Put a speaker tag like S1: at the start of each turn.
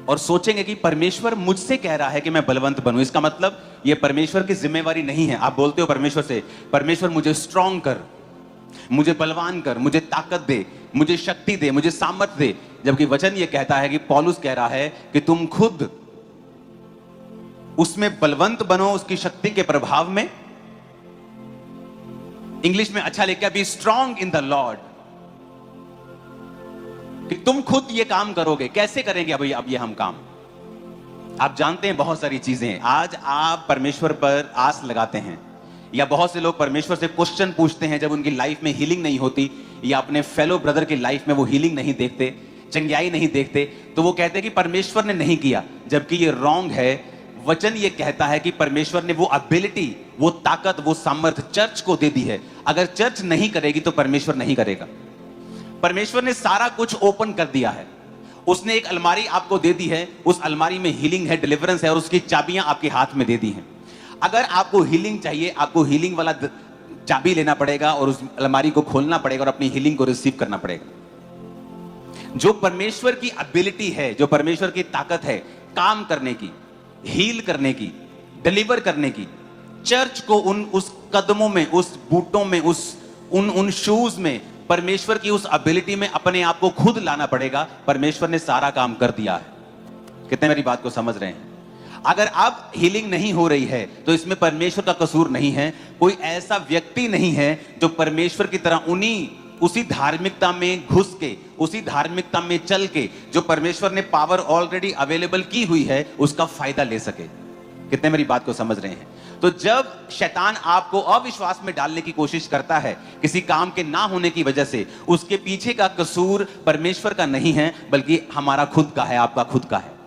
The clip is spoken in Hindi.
S1: और सोचेंगे कि परमेश्वर मुझसे कह रहा है कि मैं बलवंत बनूं, इसका मतलब ये परमेश्वर की जिम्मेवारी नहीं है। आप बोलते हो परमेश्वर से, परमेश्वर मुझे स्ट्रांग कर, मुझे बलवान कर, मुझे ताकत दे, मुझे शक्ति दे, मुझे सामर्थ दे। जबकि वचन ये कहता है कि पौलुस कह रहा है कि तुम खुद उसमें बलवंत बनो, उसकी शक्ति के प्रभाव में। इंग्लिश में अच्छा लिखा, B strong in the Lord, कि तुम खुद ये काम करोगे। कैसे करेंगे अभी अब ये हम काम? आप जानते हैं बहुत सारी चीजें। आज आप परमेश्वर पर आस लगाते हैं, या बहुत से लोग परमेश्वर से क्वेश्चन पूछते हैं जब उनकी लाइफ में हीलिंग नहीं होती, या अपने फेलो ब्रदर की लाइफ में वो हीलिंग नहीं देखते, चंगाई नहीं देखते, तो वो कहते हैं कि परमेश्वर ने नहीं किया, जबकि ये रॉन्ग है। वचन ये कहता है कि परमेश्वर ने वो एबिलिटी, वो ताकत, वो सामर्थ चर्च को दे दी है। अगर चर्च नहीं करेगी तो परमेश्वर नहीं करेगा। परमेश्वर ने सारा कुछ ओपन कर दिया है। उसने एक अलमारी आपको दे दी है, उस अलमारी में हीलिंग है, डिलीवरेंस है, और उसकी चाबियां आपके हाथ में दे दी हैं। अगर आपको हीलिंग चाहिए, आपको हीलिंग वाला चाबी लेना पड़ेगा और उस अलमारी को खोलना पड़ेगा और अपनी हीलिंग को रिसीव करना पड़ेगा। जो परमेश्वर की एबिलिटी है, जो परमेश्वर की ताकत है काम करने की, हील करने की, डिलीवर करने की, चर्च को उस कदमों में, उस बूटों में, उन शूज में, परमेश्वर की उस एबिलिटी में अपने आप को खुद लाना पड़ेगा। परमेश्वर ने सारा काम कर दिया है। कितने मेरी बात को समझ रहे हैं? अगर अब हीलिंग नहीं हो रही है तो इसमें परमेश्वर का कसूर नहीं है। कोई ऐसा व्यक्ति नहीं है जो परमेश्वर की तरह उसी धार्मिकता में घुस के, उसी धार्मिकता में चल के, जो परमेश्वर ने पावर ऑलरेडी अवेलेबल की हुई है, उसका फायदा ले सके। कितने मेरी बात को समझ रहे हैं? तो जब शैतान आपको अविश्वास में डालने की कोशिश करता है किसी काम के ना होने की वजह से, उसके पीछे का कसूर परमेश्वर का नहीं है, बल्कि हमारा खुद का है, आपका खुद का है।